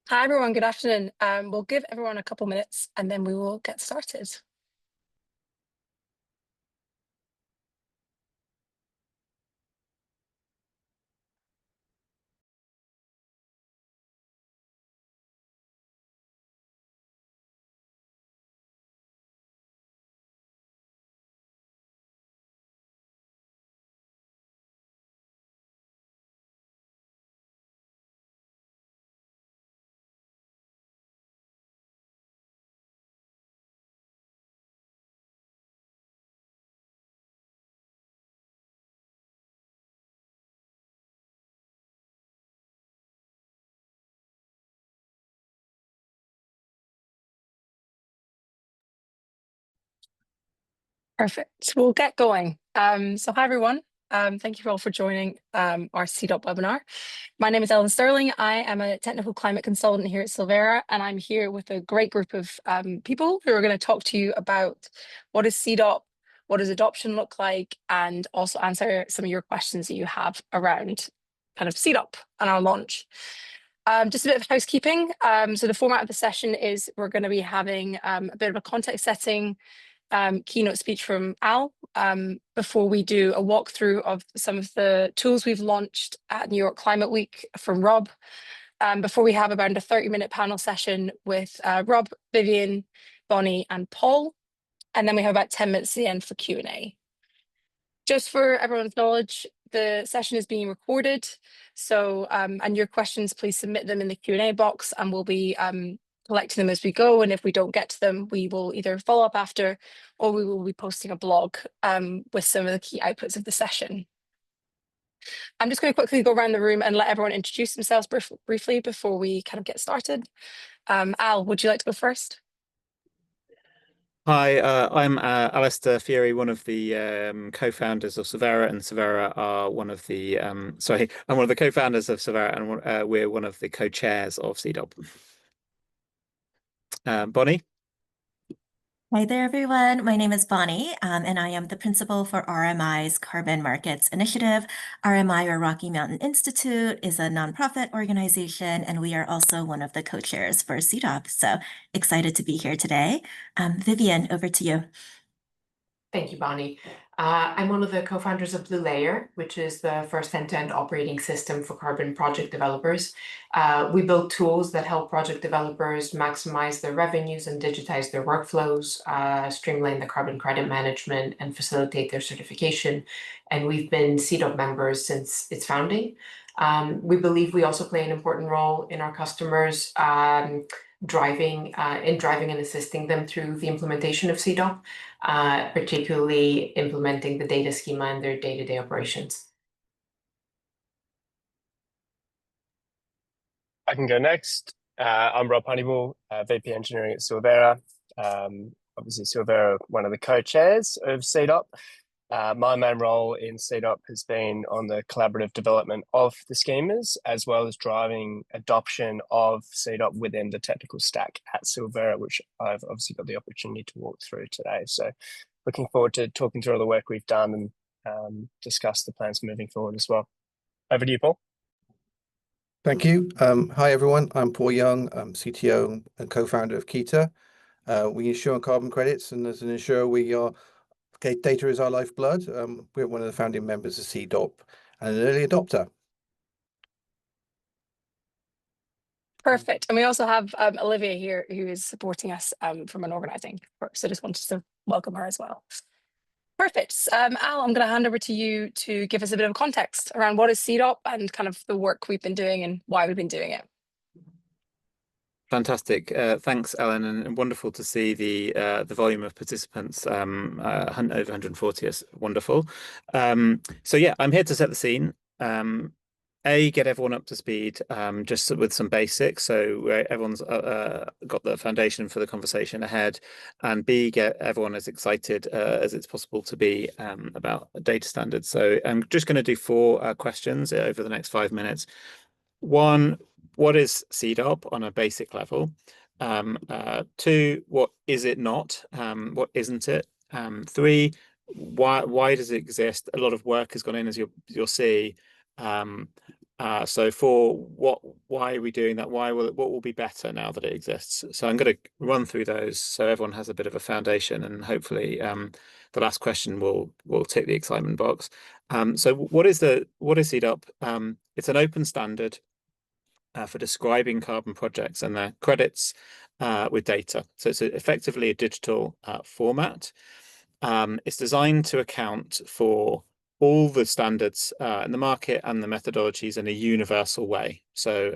Hi, everyone. Good afternoon. We'll give everyone a couple minutes and then we will get started. Perfect. We'll get going. So hi, everyone. Thank you all for joining our CDOP webinar. My name is Stirling. I am a technical climate consultant here at Sylvera, and I'm here with a great group of people who are going to talk to you about what is CDOP, what does adoption look like, and also answer some of your questions that you have around kind of CDOP and our launch. Just a bit of housekeeping. So the format of the session is we're going to be having a bit of a context setting, keynote speech from Al before we do a walkthrough of some of the tools we've launched at New York Climate Week from Rob, before we have about a 30-minute panel session with Rob, Vivian, Bonnie and Paul, and then we have about 10 minutes at the end for Q&A. Just for everyone's knowledge, the session is being recorded, so and your questions, please submit them in the Q&A box and we'll be collecting them as we go, and if we don't get to them, we will either follow up after or we will be posting a blog with some of the key outputs of the session. I'm just going to quickly go around the room and let everyone introduce themselves briefly before we kind of get started. Al, would you like to go first? Hi, I'm Allister Furey, one of the co-founders of Sylvera, and Sylvera are one of the I'm one of the co-founders of Sylvera, and we're one of the co-chairs of CDOP. Bonnie? Hi there, everyone. My name is Bonnie, and I am the principal for RMI's Carbon Markets Initiative. RMI, or Rocky Mountain Institute, is a nonprofit organization, and we are also one of the co-chairs for CDOP. So excited to be here today. Vivian, over to you. Thank you, Bonnie. I'm one of the co-founders of BlueLayer, which is the first end-to-end operating system for carbon project developers. We build tools that help project developers maximize their revenues and digitize their workflows, streamline the carbon credit management, and facilitate their certification. And we've been CDOP members since its founding. We believe we also play an important role in our customers driving and assisting them through the implementation of CDOP, particularly implementing the data schema in their day-to-day operations. I can go next. I'm Rob Honeybul, VP Engineering at Sylvera. Obviously, Sylvera, one of the co-chairs of CDOP. My main role in CDOP has been on the collaborative development of the schemas, as well as driving adoption of CDOP within the technical stack at Sylvera, which I've obviously got the opportunity to walk through today. So looking forward to talking through all the work we've done and discuss the plans moving forward as well. Over to you, Paul. Thank you. Hi, everyone. I'm Paul Young. I'm CTO and co-founder of Kita. We insure on carbon credits, and as an insurer, data is our lifeblood. We're one of the founding members of CDOP and an early adopter. Perfect. And we also have Olivia here, who is supporting us from an organizing group. So just wanted to welcome her as well. Perfect. Al, I'm going to hand over to you to give us a bit of context around what is CDOP and kind of the work we've been doing and why we've been doing it. Fantastic. Thanks, Ellen, and wonderful to see the volume of participants, over 140 is wonderful. So yeah, I'm here to set the scene. Get everyone up to speed, just with some basics, so everyone's got the foundation for the conversation ahead, and B, get everyone as excited as it's possible to be about data standards. So I'm just going to do 4 questions over the next 5 minutes. 1, what is CDOP on a basic level? 2, what is it not? What isn't it? 3, why does it exist? A lot of work has gone in, as you'll see. So why are we doing that? What will be better now that it exists? So I'm going to run through those so everyone has a bit of a foundation, and hopefully the last question will tick the excitement box. So what is CDOP? It's an open standard for describing carbon projects and their credits with data. So it's effectively a digital format. It's designed to account for all the standards in the market and the methodologies in a universal way. So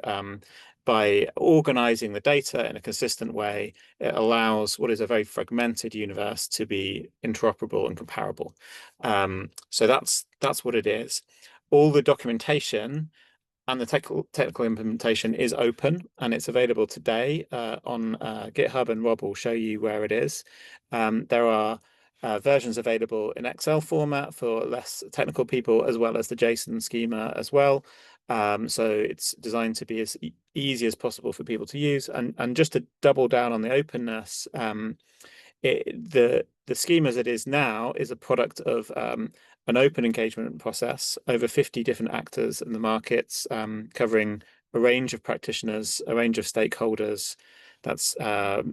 by organizing the data in a consistent way, it allows what is a very fragmented universe to be interoperable and comparable. So that's what it is. All the documentation and the technical implementation is open, and it's available today on GitHub, and Rob will show you where it is. There are versions available in Excel format for less technical people, as well as the JSON schema as well. So it's designed to be as easy as possible for people to use. And just to double down on the openness, the schema as it is now is a product of an open engagement process, over 50 different actors in the markets, covering a range of practitioners, a range of stakeholders. That's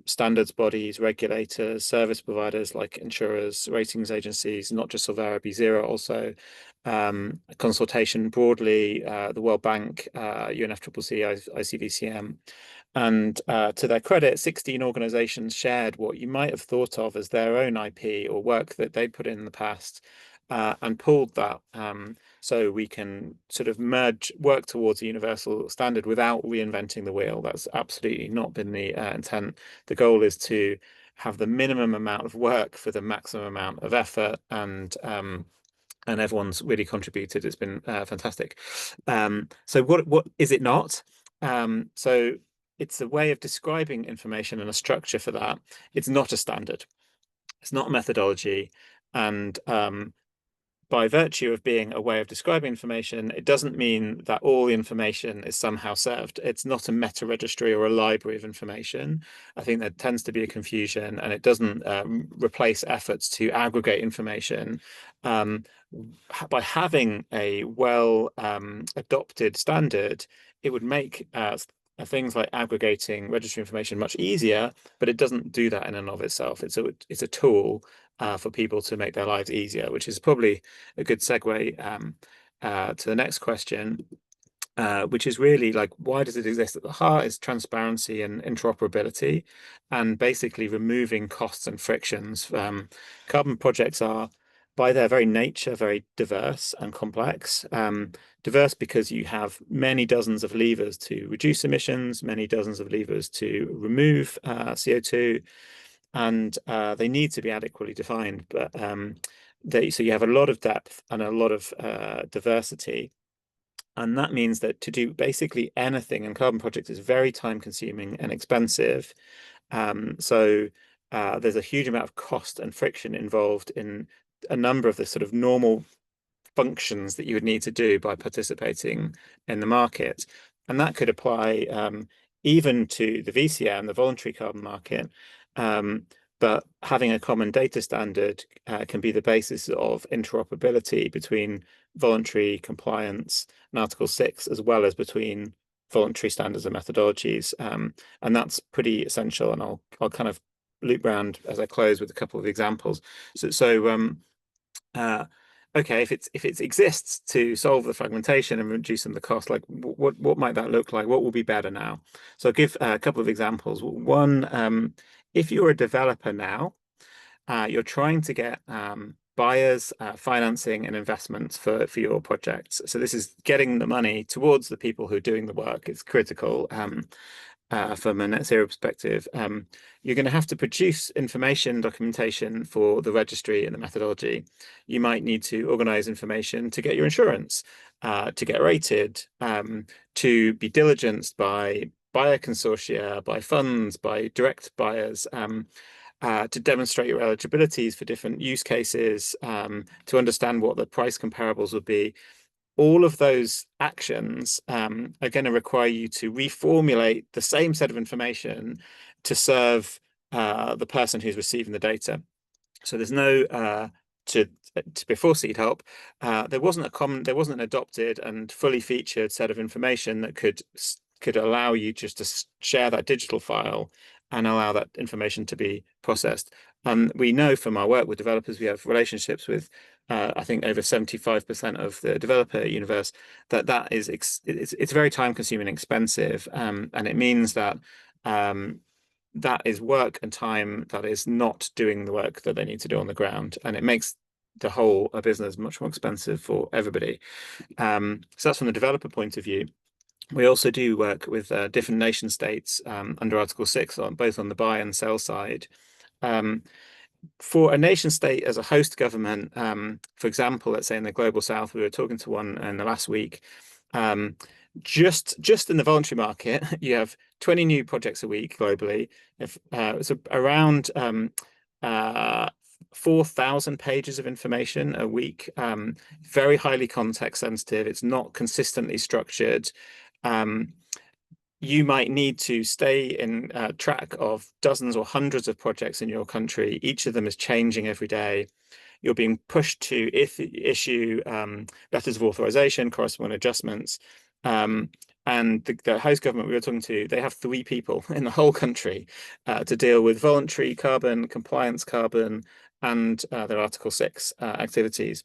standards bodies, regulators, service providers like insurers, ratings agencies, not just Sylvera, B0 also, consultation broadly, the World Bank, UNFCCC, ICVCM. And to their credit, 16 organizations shared what you might have thought of as their own IP or work that they put in the past, and pulled that so we can sort of work towards a universal standard without reinventing the wheel. That's absolutely not been the intent. The goal is to have the minimum amount of work for the maximum amount of effort, and everyone's really contributed. It's been fantastic. So what is it not? So it's a way of describing information and a structure for that. It's not a standard. It's not a methodology. And by virtue of being a way of describing information, it doesn't mean that all the information is somehow served. It's not a meta registry or a library of information. I think there tends to be a confusion, and it doesn't replace efforts to aggregate information. By having a well adopted standard, it would make things like aggregating registry information much easier, but it doesn't do that in and of itself. It's a tool for people to make their lives easier, which is probably a good segue to the next question, which is really like, why does it exist? At the heart is transparency and interoperability, and basically removing costs and frictions. Carbon projects are, by their very nature, very diverse and complex. Diverse because you have many dozens of levers to reduce emissions, many dozens of levers to remove CO2, and they need to be adequately defined. But so you have a lot of depth and a lot of diversity. And that means that to do basically anything in carbon projects is very time consuming and expensive. So there's a huge amount of cost and friction involved in a number of the sort of normal functions that you would need to do by participating in the market. And that could apply even to the VCM, the voluntary carbon market. But having a common data standard can be the basis of interoperability between voluntary compliance and Article 6, as well as between voluntary standards and methodologies. And that's pretty essential. And I'll kind of loop round as I close with a couple of examples. Okay, if it exists to solve the fragmentation and reducing the cost, like what might that look like? What will be better now? So I'll give a couple of examples. One, if you're a developer now, you're trying to get buyers, financing and investments for your projects. So this is getting the money towards the people who are doing the work. It's critical from a net zero perspective. You're going to have to produce information documentation for the registry and the methodology. You might need to organize information to get your insurance, to get rated, to be diligenced by buyer consortia, by funds, by direct buyers, to demonstrate your eligibilities for different use cases, to understand what the price comparables would be. All of those actions are going to require you to reformulate the same set of information to serve the person who's receiving the data. So there's no before CDOP, there wasn't an adopted and fully featured set of information that could allow you just to share that digital file and allow that information to be processed. And we know from our work with developers, we have relationships with I think over 75% of the developer universe, that is it's very time consuming and expensive, and it means that that is work and time that is not doing the work that they need to do on the ground, and it makes the whole business much more expensive for everybody. So that's from the developer point of view. We also do work with different nation states under Article 6, both on the buy and sell side. For a nation state as a host government, for example, let's say in the Global South, we were talking to one in the last week, just in the voluntary market, you have 20 new projects a week globally. It's around 4,000 pages of information a week, very highly context sensitive. It's not consistently structured. You might need to stay in track of dozens or hundreds of projects in your country. Each of them is changing every day. You're being pushed to issue letters of authorization, corresponding adjustments. And the host government we were talking to, they have 3 people in the whole country to deal with voluntary carbon, compliance carbon, and their Article 6 activities.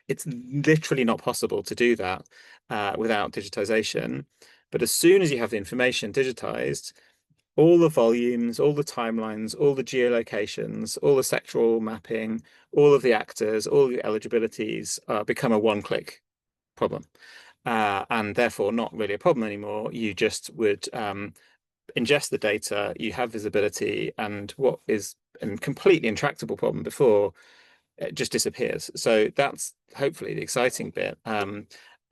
It's literally not possible to do that without digitization. But as soon as you have the information digitized, all the volumes, all the timelines, all the geolocations, all the sectoral mapping, all of the actors, all the eligibilities become a one-click problem. And therefore not really a problem anymore. You just would ingest the data, you have visibility, and what is a completely intractable problem before, it just disappears. So that's hopefully the exciting bit.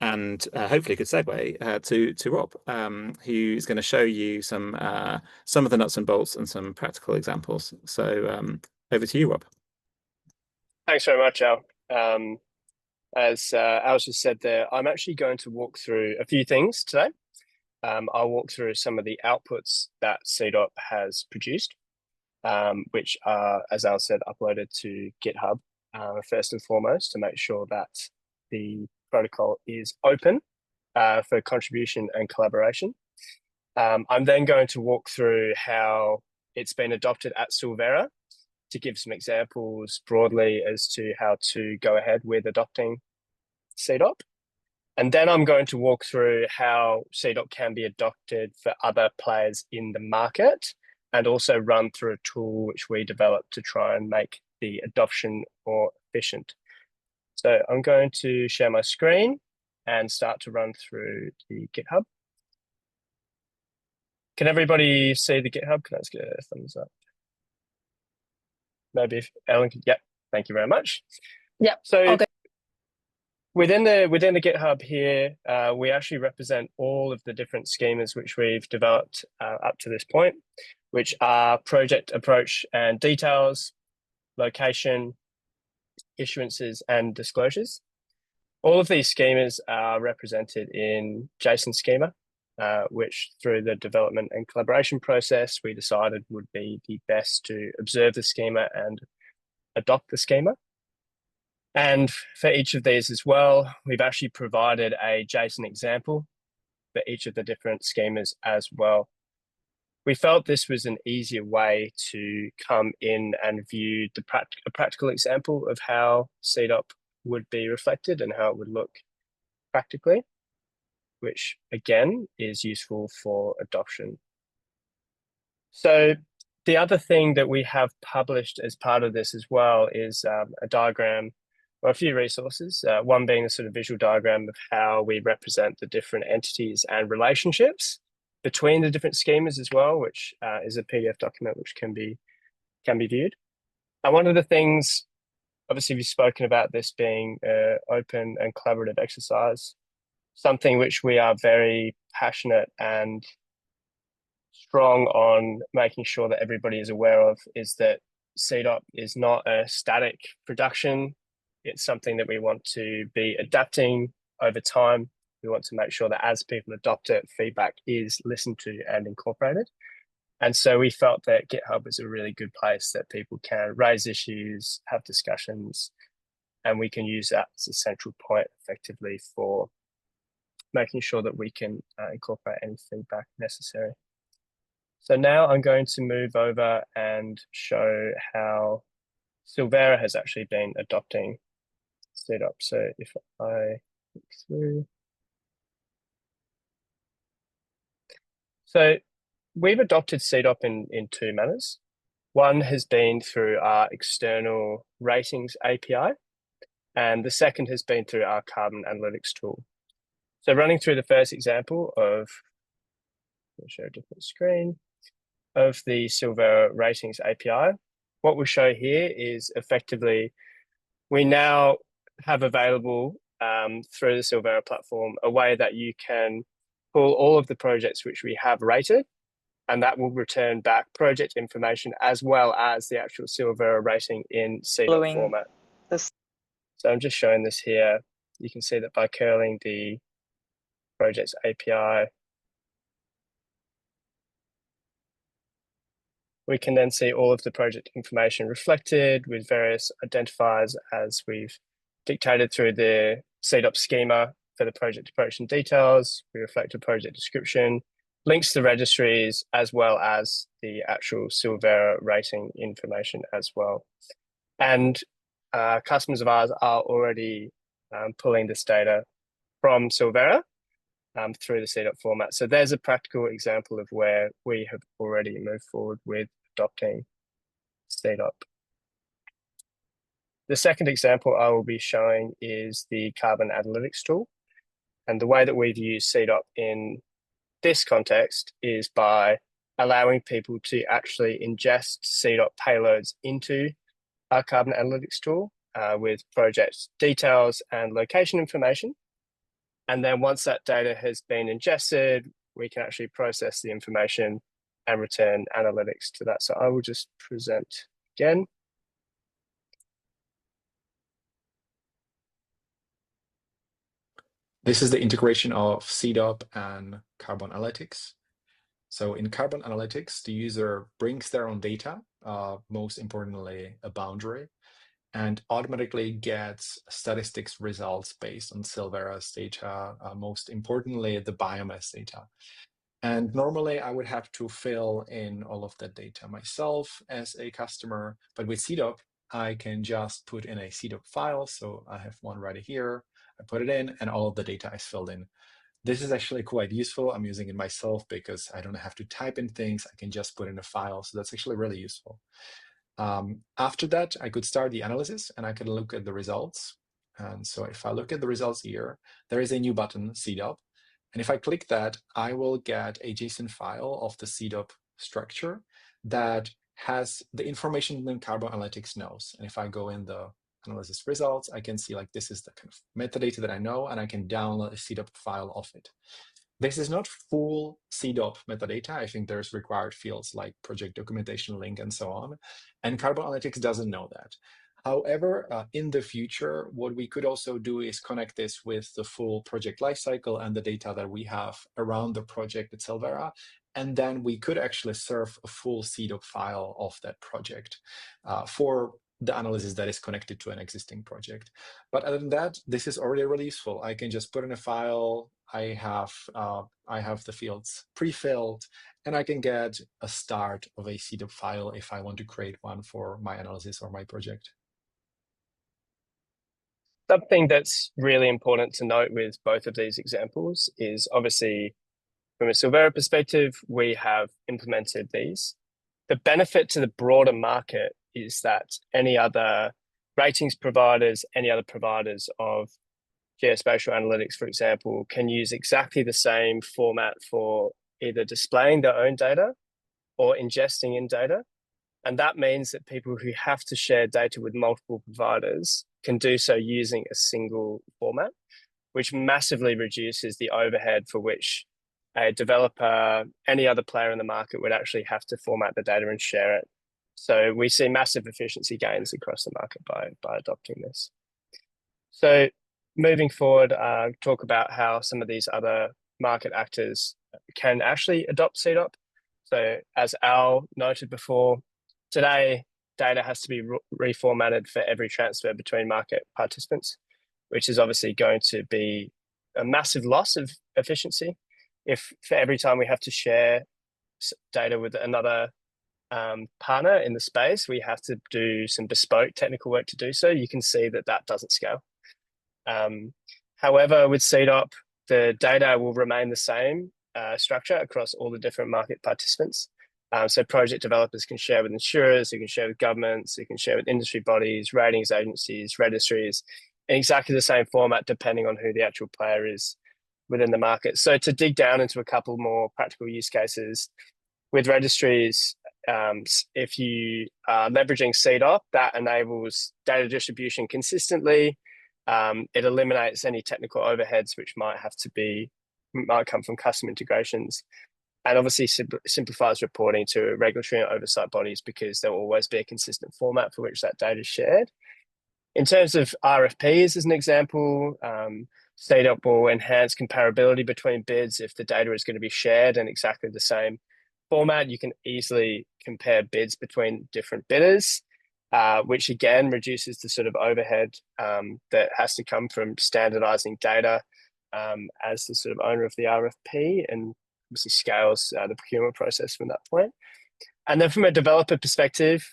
And hopefully a good segue to Rob, who's going to show you some of the nuts and bolts and some practical examples. So over to you, Rob. Thanks very much, Al. As Al just said there, I'm actually going to walk through a few things today. I'll walk through some of the outputs that CDOP has produced, which are, as Al said, uploaded to GitHub first and foremost to make sure that the protocol is open for contribution and collaboration. I'm then going to walk through how it's been adopted at Sylvera to give some examples broadly as to how to go ahead with adopting CDOP. And then I'm going to walk through how CDOP can be adopted for other players in the market, and also run through a tool which we developed to try and make the adoption more efficient. So I'm going to share my screen and start to run through the GitHub. Can everybody see the GitHub? Can I just get a thumbs up? Maybe if Ellen could, yep, thank you very much. Yep. So okay. within the GitHub here, we actually represent all of the different schemas which we've developed up to this point, which are project approach and details, location, issuances, and disclosures. All of these schemas are represented in JSON schema, which through the development and collaboration process, we decided would be the best to observe the schema and adopt the schema. And for each of these as well, we've actually provided a JSON example for each of the different schemas as well. We felt this was an easier way to come in and view a practical example of how CDOP would be reflected and how it would look practically, which again is useful for adoption. So the other thing that we have published as part of this as well is a diagram, or a few resources, one being a sort of visual diagram of how we represent the different entities and relationships between the different schemas as well, which is a PDF document which can be viewed. And one of the things, obviously we've spoken about this being an open and collaborative exercise, something which we are very passionate and strong on making sure that everybody is aware of is that CDOP is not a static production. It's something that we want to be adapting over time. We want to make sure that as people adopt it, feedback is listened to and incorporated. And so we felt that GitHub was a really good place that people can raise issues, have discussions, and we can use that as a central point effectively for making sure that we can incorporate any feedback necessary. So now I'm going to move over and show how Sylvera has actually been adopting CDOP. So if I click through. So we've adopted CDOP in two manners. One has been through our external ratings API, and the second has been through our carbon analytics tool. So running through the first example of, I'll show a different screen, of the Sylvera ratings API, what we'll show here is effectively, we now have available through the Sylvera platform a way that you can pull all of the projects which we have rated, and that will return back project information as well as the actual Sylvera rating in CDOP format. So I'm just showing this here. You can see that by curling the projects API, we can then see all of the project information reflected with various identifiers as we've dictated through the CDOP schema for the project approach and details. We reflect a project description, links to registries, as well as the actual Sylvera rating information as well. And customers of ours are already pulling this data from Sylvera through the CDOP format. So there's a practical example of where we have already moved forward with adopting CDOP. The second example I will be showing is the carbon analytics tool. And the way that we've used CDOP in this context is by allowing people to actually ingest CDOP payloads into our carbon analytics tool with project details and location information. And then once that data has been ingested, we can actually process the information and return analytics to that. So I will just present again. This is the integration of CDOP and carbon analytics. So in carbon analytics, the user brings their own data, most importantly, a boundary, and automatically gets statistics results based on Sylvera's data, most importantly, the biomass data. And normally I would have to fill in all of that data myself as a customer, but with CDOP, I can just put in a CDOP file. So I have one right here. I put it in and all of the data is filled in. This is actually quite useful. I'm using it myself because I don't have to type in things. I can just put in a file. So that's actually really useful. After that, I could start the analysis and I can look at the results. And so if I look at the results here, there is a new button, CDOP. And if I click that, I will get a JSON file of the CDOP structure that has the information that carbon analytics knows. And if I go in the analysis results, I can see like this is the kind of metadata that I know, and I can download a CDOP file of it. This is not full CDOP metadata. I think there's required fields like project documentation link and so on. And carbon analytics doesn't know that. However, in the future, what we could also do is connect this with the full project lifecycle and the data that we have around the project at Sylvera. And then we could actually serve a full CDOP file of that project for the analysis that is connected to an existing project. But other than that, this is already really useful. I can just put in a file. I have the fields pre-filled, and I can get a start of a CDOP file if I want to create one for my analysis or my project. Something that's really important to note with both of these examples is obviously from a Sylvera perspective, we have implemented these. The benefit to the broader market is that any other ratings providers, any other providers of geospatial analytics, for example, can use exactly the same format for either displaying their own data or ingesting in data. And that means that people who have to share data with multiple providers can do so using a single format, which massively reduces the overhead for which a developer, any other player in the market would actually have to format the data and share it. So we see massive efficiency gains across the market by adopting this. So moving forward, talk about how some of these other market actors can actually adopt CDOP. So as Al noted before, today, data has to be reformatted for every transfer between market participants, which is obviously going to be a massive loss of efficiency. If for every time we have to share data with another partner in the space, we have to do some bespoke technical work to do so, you can see that that doesn't scale. However, with CDOP, the data will remain the same structure across all the different market participants. So project developers can share with insurers, you can share with governments, you can share with industry bodies, ratings agencies, registries, in exactly the same format, depending on who the actual player is within the market. So to dig down into a couple more practical use cases, with registries, if you are leveraging CDOP, that enables data distribution consistently. It eliminates any technical overheads which might come from custom integrations, and obviously simplifies reporting to regulatory and oversight bodies because there will always be a consistent format for which that data is shared. In terms of RFPs, as an example, CDOP will enhance comparability between bids if the data is going to be shared in exactly the same format. You can easily compare bids between different bidders, which again reduces the sort of overhead that has to come from standardizing data as the sort of owner of the RFP, and obviously scales the procurement process from that point. And then from a developer perspective,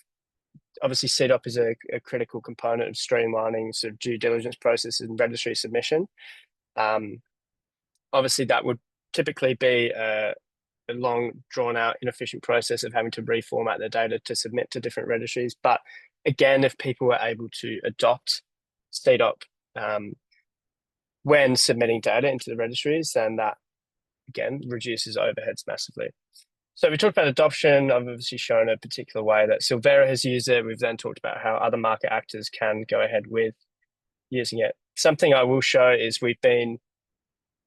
obviously CDOP is a critical component of streamlining sort of due diligence processes and registry submission. Obviously that would typically be a long, drawn-out, inefficient process of having to reformat the data to submit to different registries. But again, if people were able to adopt CDOP when submitting data into the registries, then that, again, reduces overheads massively. So we talked about adoption. I've obviously shown a particular way that Sylvera has used it. We've then talked about how other market actors can go ahead with using it. Something I will show is we've been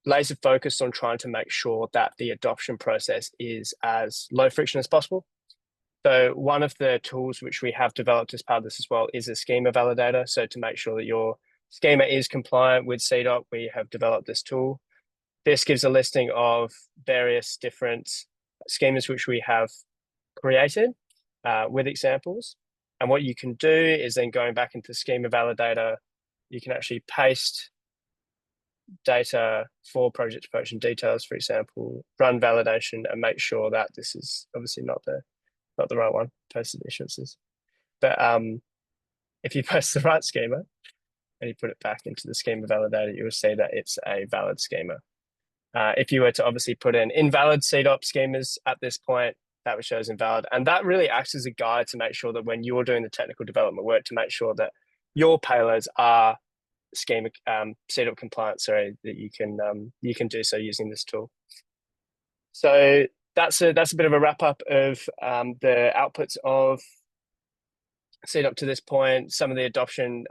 laser focused on trying to make sure that the adoption process is as low friction as possible. So one of the tools which we have developed as part of this as well is a schema validator. So to make sure that your schema is compliant with CDOP, we have developed this tool. This gives a listing of various different schemas which we have created with examples. And what you can do is then going back into the schema validator, you can actually paste data for project approach and details, for example, run validation and make sure that this is obviously not the right one, posted issuances. But if you post the right schema and you put it back into the schema validator, you will see that it's a valid schema. If you were to obviously put in invalid CDOP schemas at this point, that would show as invalid. And that really acts as a guide to make sure that when you're doing the technical development work, to make sure that your payloads are schema CDOP compliant, that you can do so using this tool. So that's a bit of a wrap up of the outputs of CDOP to this point, some of the adoption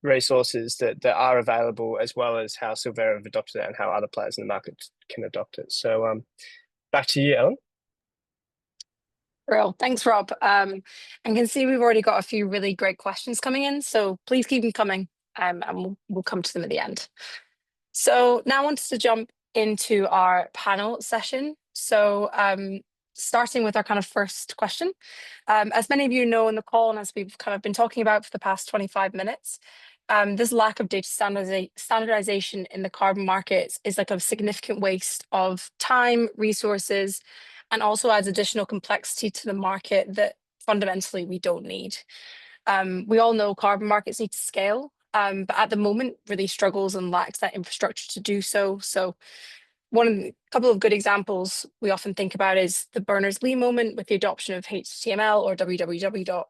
resources that are available, as well as how Sylvera have adopted it and how other players in the market can adopt it. So back to you, Ellen. Real. Thanks, Rob. I can see we've already got a few really great questions coming in, so please keep them coming, and we'll come to them at the end. So now I wanted to jump into our panel session. So starting with our kind of first question. As many of you know in the call, and as we've kind of been talking about for the past 25 minutes, this lack of data standardization in the carbon markets is like a significant waste of time, resources, and also adds additional complexity to the market that fundamentally we don't need. We all know carbon markets need to scale, but at the moment really struggles and lacks that infrastructure to do so. So couple of good examples we often think about is the Berners-Lee moment with the adoption of HTML or www.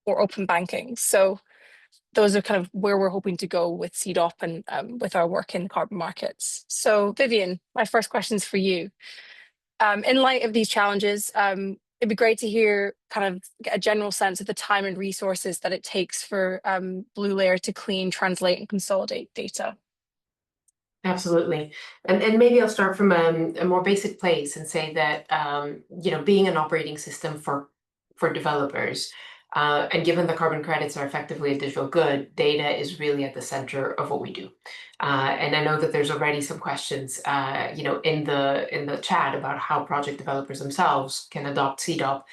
Or open banking. So those are kind of where we're hoping to go with CDOP and with our work in carbon markets. So Vivian, my first question is for you. In light of these challenges, it'd be great to hear kind of get a general sense of the time and resources that it takes for BlueLayer to clean, translate, and consolidate data. Absolutely. And maybe I'll start from a more basic place and say that, being an operating system for developers, and given the carbon credits are effectively a digital good, data is really at the center of what we do. And I know that there's already some questions, in the chat about how project developers themselves can adopt CDOP.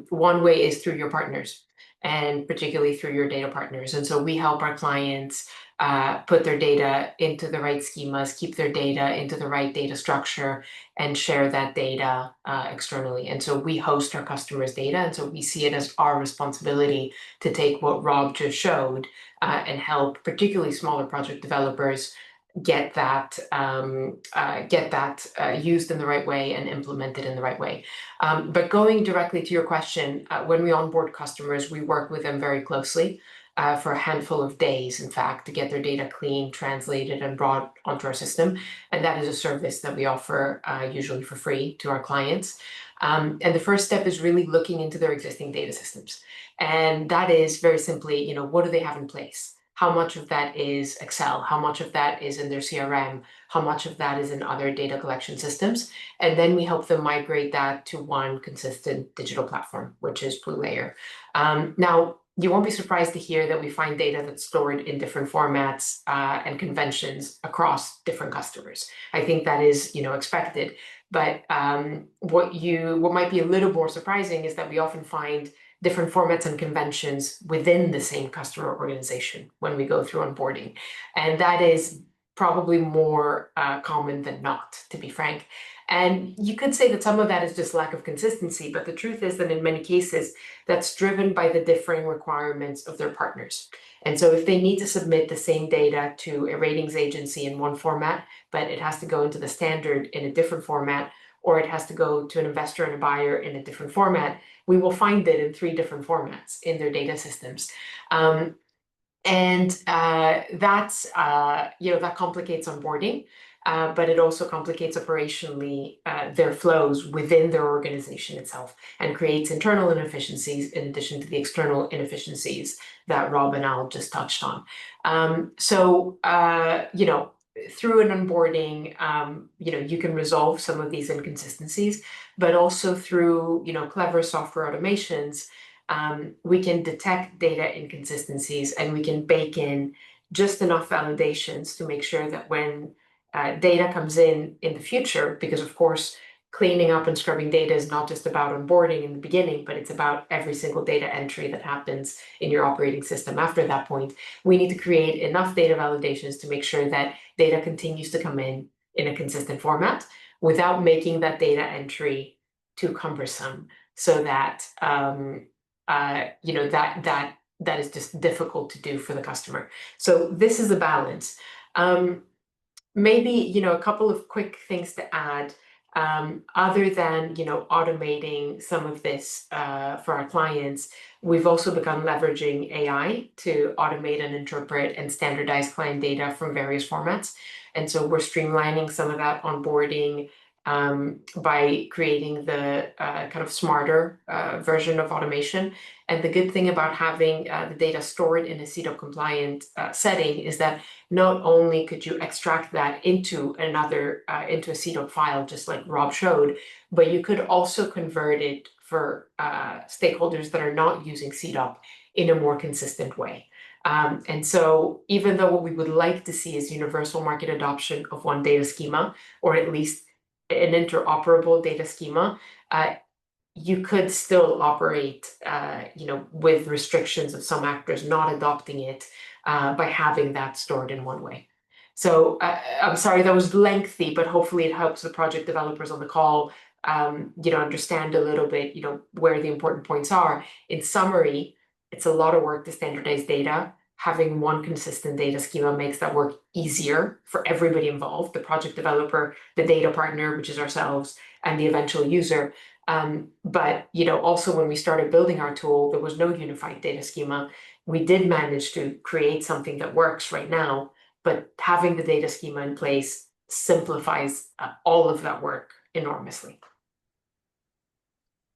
One way is through your partners, and particularly through your data partners. And so we help our clients put their data into the right schemas, keep their data into the right data structure, and share that data externally. And so we host our customers' data, and so we see it as our responsibility to take what Rob just showed and help particularly smaller project developers get that used in the right way and implemented in the right way. But going directly to your question, when we onboard customers, we work with them very closely for a handful of days, in fact, to get their data clean, translated, and brought onto our system. And that is a service that we offer usually for free to our clients. And the first step is really looking into their existing data systems. And that is very simply, what do they have in place? How much of that is Excel? How much of that is in their CRM? How much of that is in other data collection systems? And then we help them migrate that to one consistent digital platform, which is BlueLayer. Now, you won't be surprised to hear that we find data that's stored in different formats and conventions across different customers. I think that is, expected. But what might be a little more surprising is that we often find different formats and conventions within the same customer organization when we go through onboarding. And that is probably more common than not, to be frank. And you could say that some of that is just lack of consistency, but the truth is that in many cases, that's driven by the differing requirements of their partners. And so if they need to submit the same data to a ratings agency in one format, but it has to go into the standard in a different format, or it has to go to an investor and a buyer in a different format, we will find it in 3 different formats in their data systems. That complicates onboarding, but it also complicates operationally their flows within their organization itself and creates internal inefficiencies in addition to the external inefficiencies that Rob and Al just touched on. Through an onboarding, you can resolve some of these inconsistencies, but also through, clever software automations, we can detect data inconsistencies and we can bake in just enough validations to make sure that when data comes in the future, because of course, cleaning up and scrubbing data is not just about onboarding in the beginning, but it's about every single data entry that happens in your operating system after that point. We need to create enough data validations to make sure that data continues to come in a consistent format without making that data entry too cumbersome, so that that is just difficult to do for the customer. So this is a balance. Maybe a couple of quick things to add. Other than automating some of this for our clients, we've also begun leveraging AI to automate and interpret and standardize client data from various formats. And so we're streamlining some of that onboarding by creating the kind of smarter version of automation. And the good thing about having the data stored in a CDOP compliant setting is that not only could you extract that into a CDOP file, just like Rob showed, but you could also convert it for stakeholders that are not using CDOP in a more consistent way. And so even though what we would like to see is universal market adoption of one data schema, or at least an interoperable data schema, you could still operate, with restrictions of some actors not adopting it by having that stored in one way. So I'm sorry that was lengthy, but hopefully it helps the project developers on the call, understand a little bit, where the important points are. In summary, it's a lot of work to standardize data. Having one consistent data schema makes that work easier for everybody involved, the project developer, the data partner, which is ourselves, and the eventual user. But also when we started building our tool, there was no unified data schema. We did manage to create something that works right now, but having the data schema in place simplifies all of that work enormously.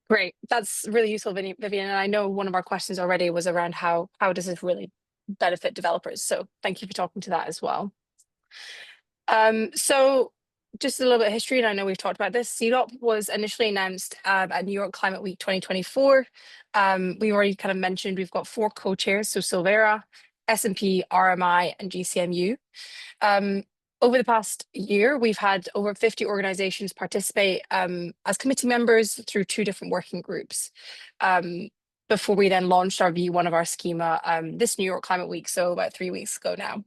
Great, that's really useful, Vivian. And I know one of our questions already was around how does this really benefit developers? So thank you for talking to that as well. So just a little bit of history, and I know we've talked about this. CDOP was initially announced at New York Climate Week 2024. We already kind of mentioned we've got 4 co-chairs, so Sylvera, S&P, RMI, and GCMU. over the past year, we've had over 50 organizations participate as committee members through 2 different working groups before we then launched our V1 of our schema this New York Climate Week, so about 3 weeks ago now.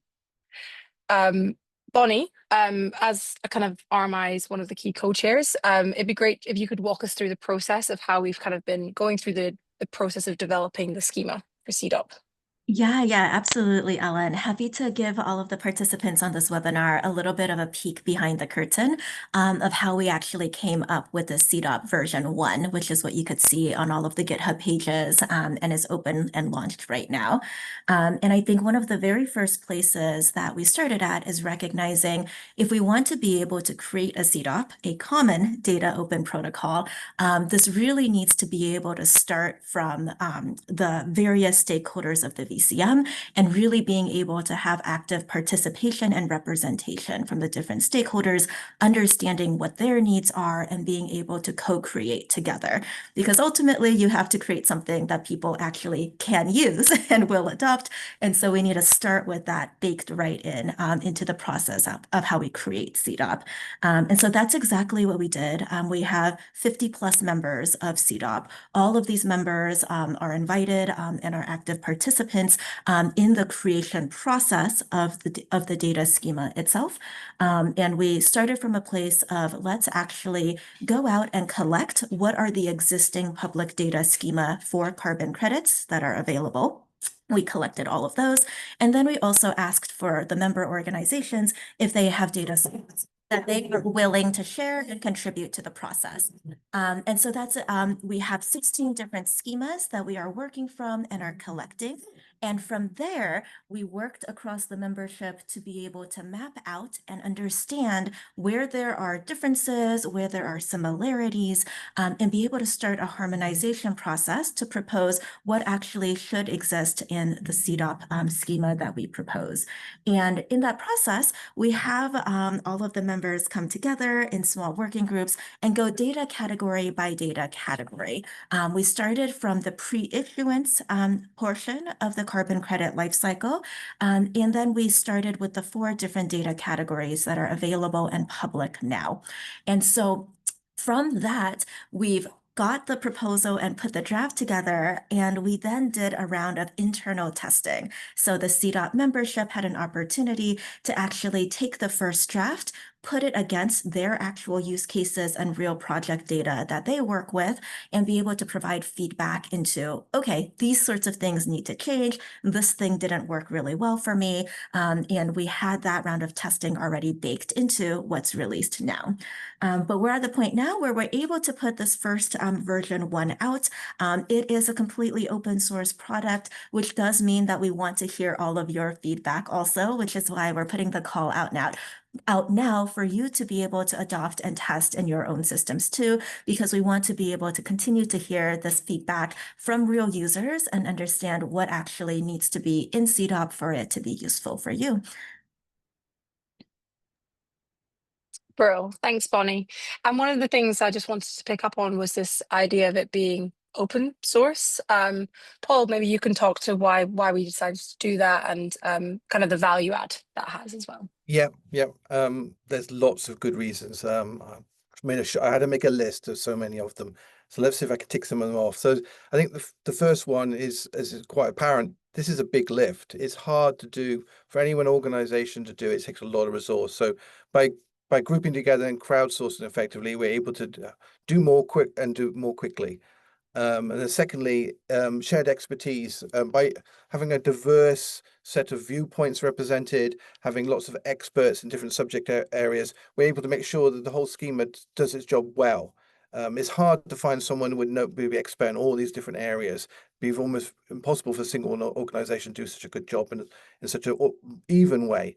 Bonnie, as a kind of RMI's one of the key co-chairs, it'd be great if you could walk us through the process of how we've kind of been going through the process of developing the schema for CDOP. Yeah, absolutely, Ellen. Happy to give all of the participants on this webinar a little bit of a peek behind the curtain of how we actually came up with the CDOP version 1, which is what you could see on all of the GitHub pages and is open and launched right now. And I think one of the very first places that we started at is recognizing if we want to be able to create a CDOP, a common data open protocol, this really needs to be able to start from the various stakeholders of the VCM and really being able to have active participation and representation from the different stakeholders, understanding what their needs are and being able to co-create together. Because ultimately you have to create something that people actually can use and will adopt. And so we need to start with that baked right in into the process of how we create CDOP. And so that's exactly what we did. We have 50 plus members of CDOP. All of these members are invited and are active participants in the creation process of the data schema itself. And we started from a place of let's actually go out and collect what are the existing public data schema for carbon credits that are available. We collected all of those. And then we also asked for the member organizations if they have data schemas that they are willing to share and contribute to the process. And so that's, we have 16 different schemas that we are working from and are collecting. And from there, we worked across the membership to be able to map out and understand where there are differences, where there are similarities, and be able to start a harmonization process to propose what actually should exist in the CDOP schema that we propose. And in that process, we have all of the members come together in small working groups and go data category by data category. We started from the pre-issuance portion of the carbon credit lifecycle, and then we started with the 4 different data categories that are available and public now. And so from that, we've got the proposal and put the draft together, and we then did a round of internal testing. So the CDOP membership had an opportunity to actually take the first draft, put it against their actual use cases and real project data that they work with, and be able to provide feedback into, okay, these sorts of things need to change. This thing didn't work really well for me. And we had that round of testing already baked into what's released now. But we're at the point now where we're able to put this first version 1 out. It is a completely open source product, which does mean that we want to hear all of your feedback also, which is why we're putting the call out now for you to be able to adopt and test in your own systems too, because we want to be able to continue to hear this feedback from real users and understand what actually needs to be in CDOP for it to be useful for you. Bro, thanks, Bonnie. And one of the things I just wanted to pick up on was this idea of it being open source. Paul, maybe you can talk to why we decided to do that and kind of the value add that has as well. Yeah. There's lots of good reasons. I had to make a list of so many of them. So let's see if I can tick some of them off. So I think the first one is quite apparent. This is a big lift. It's hard to do for any one organization to do. It takes a lot of resource. So by grouping together and crowdsourcing effectively, we're able to do more quickly. And then secondly, shared expertise. By having a diverse set of viewpoints represented, having lots of experts in different subject areas, we're able to make sure that the whole schema does its job well. It's hard to find someone who would be expert in all these different areas. It'd be almost impossible for a single organization to do such a good job in such an even way.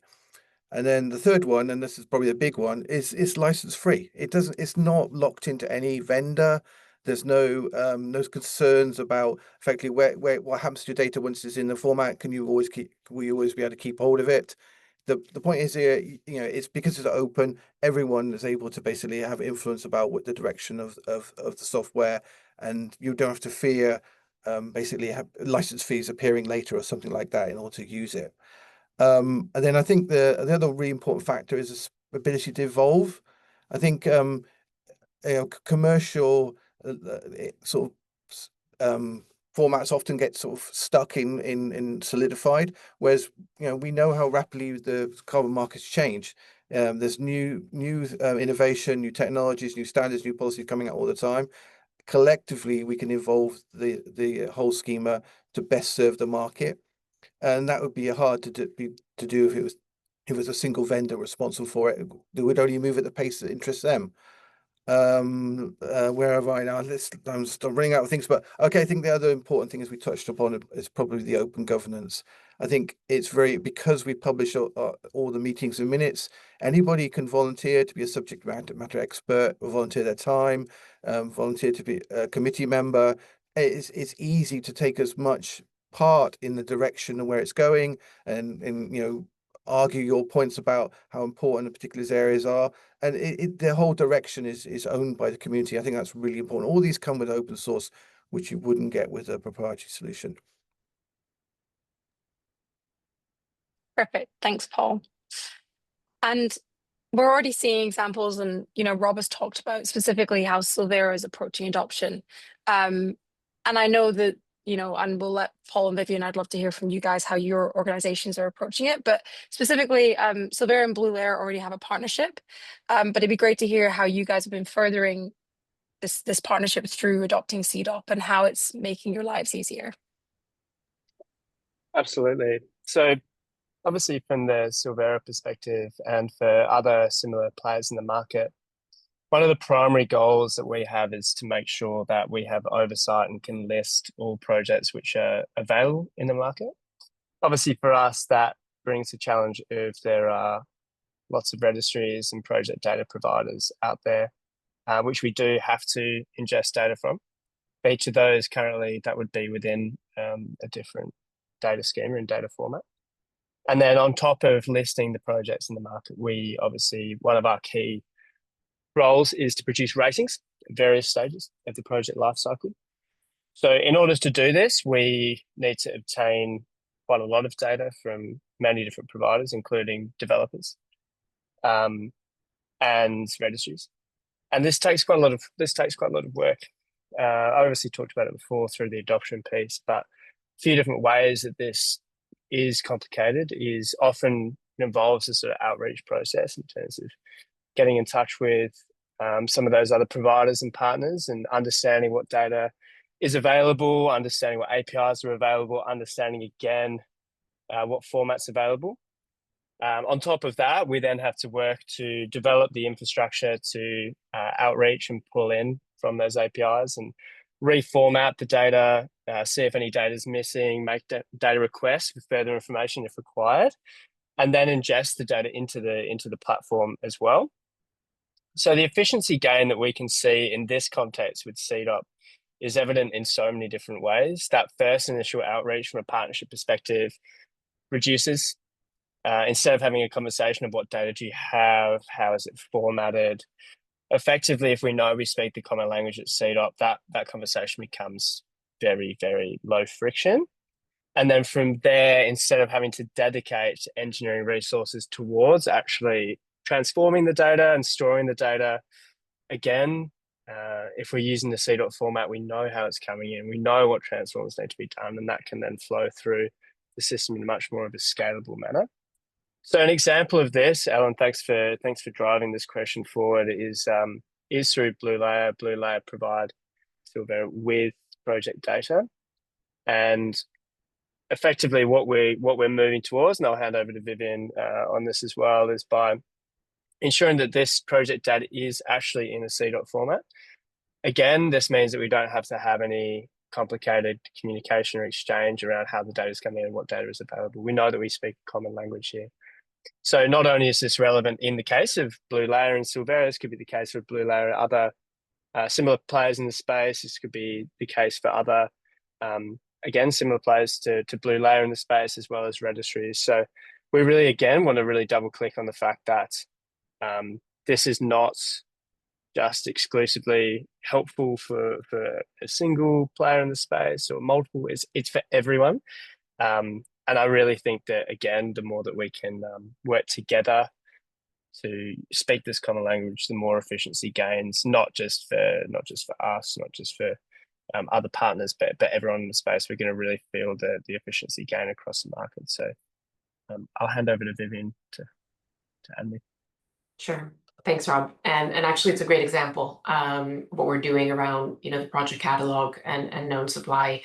And then the third one, and this is probably the big one, is license free. It's not locked into any vendor. There's no concerns about effectively what happens to your data once it's in the format. Will you always be able to keep hold of it? The point is here, it's because it's open, everyone is able to basically have influence about what the direction of the software, and you don't have to fear basically have license fees appearing later or something like that in order to use it. And then I think the other really important factor is this ability to evolve. I think commercial sort of formats often get sort of stuck in solidified, whereas we know how rapidly the carbon markets change. There's new innovation, new technologies, new standards, new policies coming out all the time. Collectively, we can evolve the whole schema to best serve the market, and that would be hard to do if it was a single vendor responsible for it. They would only move at the pace that interests them. Where have I now? I'm running out of things, but okay, I think the other important thing, as we touched upon, is probably the open governance. I think it's because we publish all the meetings and minutes, anybody can volunteer to be a subject matter expert, or volunteer their time, volunteer to be a committee member. It's easy to take as much part in the direction and where it's going, and argue your points about how important the particular areas are, and the whole direction is owned by the community. I think that's really important. All these come with open source, which you wouldn't get with a proprietary solution. Perfect. Thanks, Paul. And we're already seeing examples, and Rob has talked about specifically how Sylvera is approaching adoption. And I know that, and we'll let Paul and Vivian, I'd love to hear from you guys how your organizations are approaching it. But specifically, Sylvera and BlueLayer already have a partnership. But it'd be great to hear how you guys have been furthering this partnership through adopting CDOP and how it's making your lives easier. Absolutely. So obviously from the Sylvera perspective and for other similar players in the market, one of the primary goals that we have is to make sure that we have oversight and can list all projects which are available in the market. Obviously for us, that brings the challenge of there are lots of registries and project data providers out there, which we do have to ingest data from. For each of those currently, that would be within a different data schema and data format. And then on top of listing the projects in the market, we obviously, one of our key roles is to produce ratings at various stages of the project lifecycle. So in order to do this, we need to obtain quite a lot of data from many different providers, including developers and registries. And this takes quite a lot of work. I obviously talked about it before through the adoption piece, but a few different ways that this is complicated is often involves a sort of outreach process in terms of getting in touch with some of those other providers and partners and understanding what data is available, understanding what APIs are available, understanding again what formats available. On top of that, we then have to work to develop the infrastructure to outreach and pull in from those APIs and reformat the data, see if any data is missing, make data requests for further information if required, and then ingest the data into the platform as well. So the efficiency gain that we can see in this context with CDOP is evident in so many different ways. That first initial outreach from a partnership perspective reduces. Instead of having a conversation of what data do you have, how is it formatted, effectively, if we know we speak the common language at CDOP, that conversation becomes very, very low friction. And then from there, instead of having to dedicate engineering resources towards actually transforming the data and storing the data, again, if we're using the CDOP format, we know how it's coming in, we know what transforms need to be done, and that can then flow through the system in a much more of a scalable manner. So an example of this, Alan, thanks for driving this question forward, is through BlueLayer. BlueLayer provide Sylvera with project data, and effectively what we're moving towards, and I'll hand over to Vivian on this as well, is by ensuring that this project data is actually in a CDOP format. Again, this means that we don't have to have any complicated communication or exchange around how the data is coming in and what data is available. We know that we speak common language here. So not only is this relevant in the case of BlueLayer and Sylvera, this could be the case for BlueLayer and other similar players in the space. This could be the case for other, again, similar players to BlueLayer in the space, as well as registries. So we really, again, want to really double click on the fact that this is not just exclusively helpful for a single player in the space or multiple. It's for everyone. And I really think that, again, the more that we can work together to speak this common language, the more efficiency gains, not just for us, not just for other partners, but everyone in the space. We're going to really feel the efficiency gain across the market. So I'll hand over to Vivian to add me. Sure. Thanks, Rob. And actually, it's a great example, what we're doing around, the project catalog and known supply.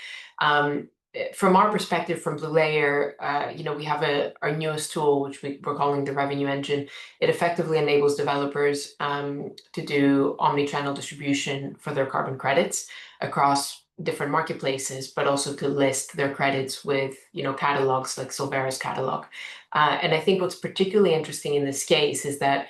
From our perspective, from BlueLayer, we have our newest tool, which we're calling the Revenue Engine. It effectively enables developers to do omni-channel distribution for their carbon credits across different marketplaces, but also to list their credits with, catalogs like Sylvera's catalog. And I think what's particularly interesting in this case is that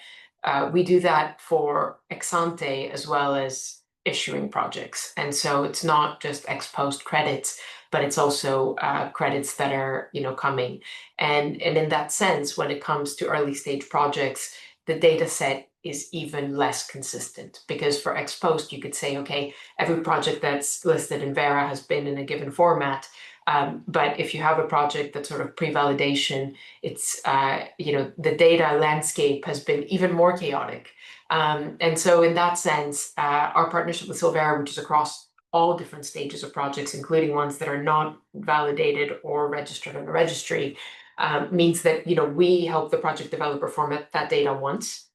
we do that for ex ante as well as issuing projects. And so it's not just ex post credits, but it's also credits that are, coming. And in that sense, when it comes to early stage projects, the data set is even less consistent, because for ex post, you could say, okay, every project that's listed in Vera has been in a given format. But if you have a project that's sort of pre-validation, it's, the data landscape has been even more chaotic. And so in that sense, our partnership with Sylvera, which is across all different stages of projects, including ones that are not validated or registered in a registry, means that, we help the project developer format that data once.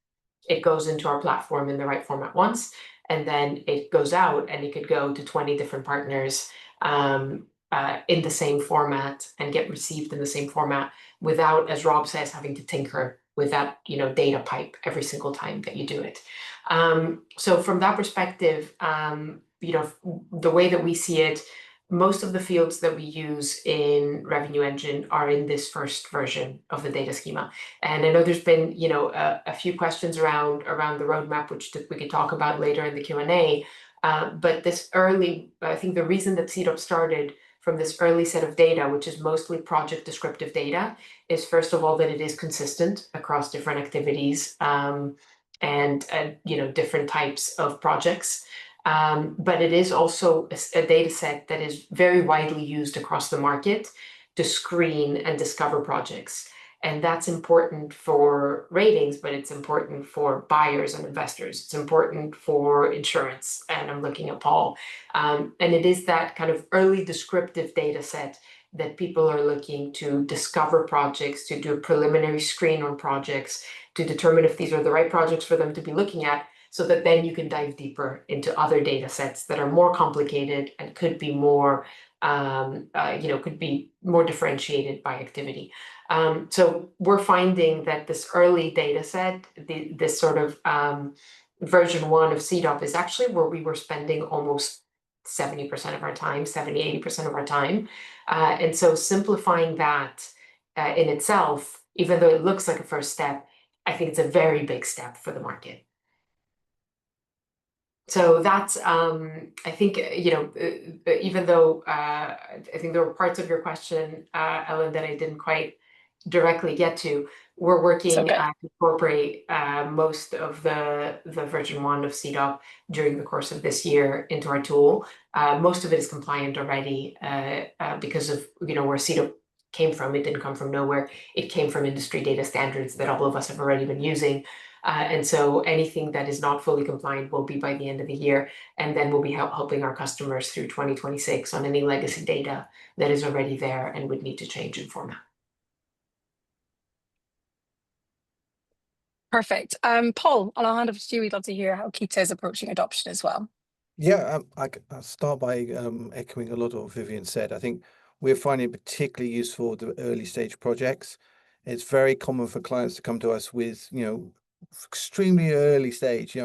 It goes into our platform in the right format once, and then it goes out and it could go to 20 different partners in the same format and get received in the same format without, as Rob says, having to tinker with that, data pipe every single time that you do it. So from that perspective, the way that we see it, most of the fields that we use in Revenue Engine are in this first version of the data schema. And I know there's been, a few questions around the roadmap, which we could talk about later in the Q&A. But this early, I think the reason that CDOP started from this early set of data, which is mostly project descriptive data, is first of all that it is consistent across different activities and different types of projects. But it is also a data set that is very widely used across the market to screen and discover projects. And that's important for ratings, but it's important for buyers and investors. It's important for insurance. And I'm looking at Paul. And it is that kind of early descriptive data set that people are looking to discover projects, to do a preliminary screen on projects, to determine if these are the right projects for them to be looking at, so that then you can dive deeper into other data sets that are more complicated and could be more, could be more differentiated by activity. So we're finding that this early data set, this sort of version 1 of CDOP is actually where we were spending almost 70% of our time, 80% of our time. And so simplifying that in itself, even though it looks like a first step, I think it's a very big step for the market. So that's, I think, even though I think there were parts of your question, Ellen, that I didn't quite directly get to, we're working to incorporate most of the version 1 of CDOP during the course of this year into our tool. Most of it is compliant already because of, where CDOP came from. It didn't come from nowhere. It came from industry data standards that all of us have already been using. And so anything that is not fully compliant will be by the end of the year, and then we'll be helping our customers through 2026 on any legacy data that is already there and would need to change in format. Perfect. Paul, I'll hand over to you. We'd love to hear how Kita is approaching adoption as well. Yeah, I'll start by echoing a lot of what Vivian said. I think we're finding it particularly useful the early stage projects. It's very common for clients to come to us with, extremely early stage,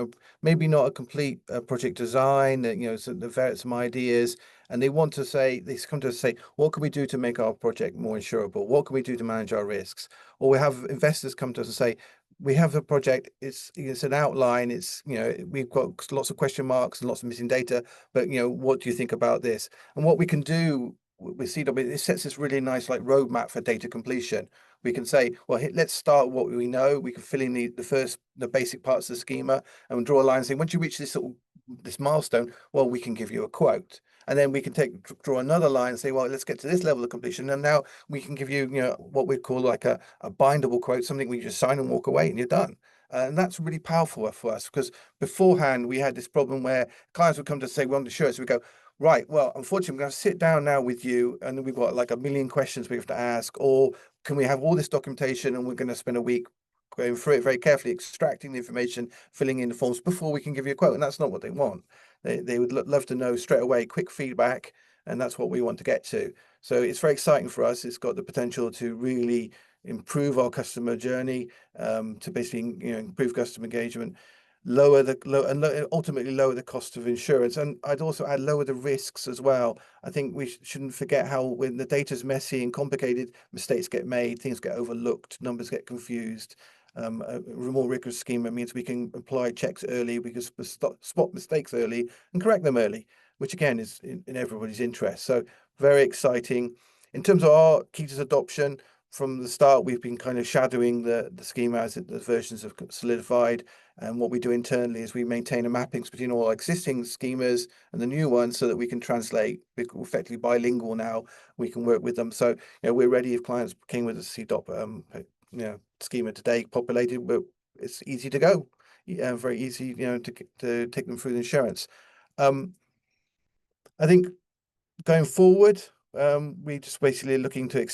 maybe not a complete project design, so some ideas, and they come to us and say, what can we do to make our project more insurable? What can we do to manage our risks? Or we have investors come to us and say, we have a project, it's an outline, it's, we've got lots of question marks and lots of missing data, but, what do you think about this? And what we can do with CDOP, it sets this really nice roadmap for data completion. We can say, well, let's start what we know. We can fill in the basic parts of the schema and draw a line and say, once you reach this milestone, well, we can give you a quote. and then we can draw another line and say, well, let's get to this level of completion, and now we can give you, what we call like a bindable quote, something we just sign and walk away, and you're done. And that's really powerful for us, because beforehand we had this problem where clients would come to say, we want to show us, we go, right, well, unfortunately, I'm going to sit down now with you, and we've got like a million questions we have to ask, or can we have all this documentation, and we're going to spend a week going through it very carefully, extracting the information, filling in the forms before we can give you a quote. And that's not what they want. They would love to know straight away, quick feedback, and that's what we want to get to. So it's very exciting for us. It's got the potential to really improve our customer journey, to basically improve customer engagement, ultimately lower the cost of insurance. And I'd also add lower the risks as well. I think we shouldn't forget how when the data's messy and complicated, mistakes get made, things get overlooked, numbers get confused. A more rigorous schema means we can apply checks early, we can spot mistakes early and correct them early, which again is in everybody's interest. So very exciting. In terms of our Kita's adoption, from the start, we've been kind of shadowing the schema as the versions have solidified. And what we do internally is we maintain a mappings between all our existing schemas and the new ones so that we can translate. We're effectively bilingual now. We can work with them. So we're ready if clients came with a CDOP schema today populated, but it's easy to go. Very easy, to take them through the insurance. I think going forward, we just basically looking to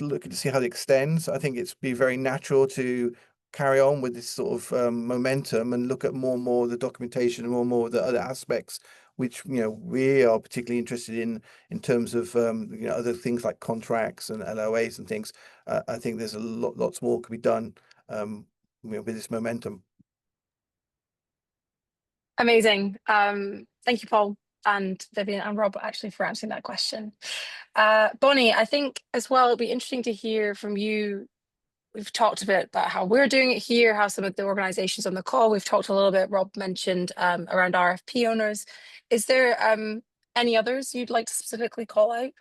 looking to see how it extends. I think it's be very natural to carry on with this sort of momentum and look at more and more of the documentation and more of the other aspects, which we are particularly interested in terms of other things like contracts and LOAs and things. I think there's lots more could be done with this momentum. Amazing. Thank you, Paul and Vivian and Rob, actually, for answering that question. Bonnie, I think as well, it'd be interesting to hear from you. We've talked a bit about how we're doing it here, how some of the organizations on the call, we've talked a little bit, Rob mentioned around RFP owners. Is there any others you'd like to specifically call out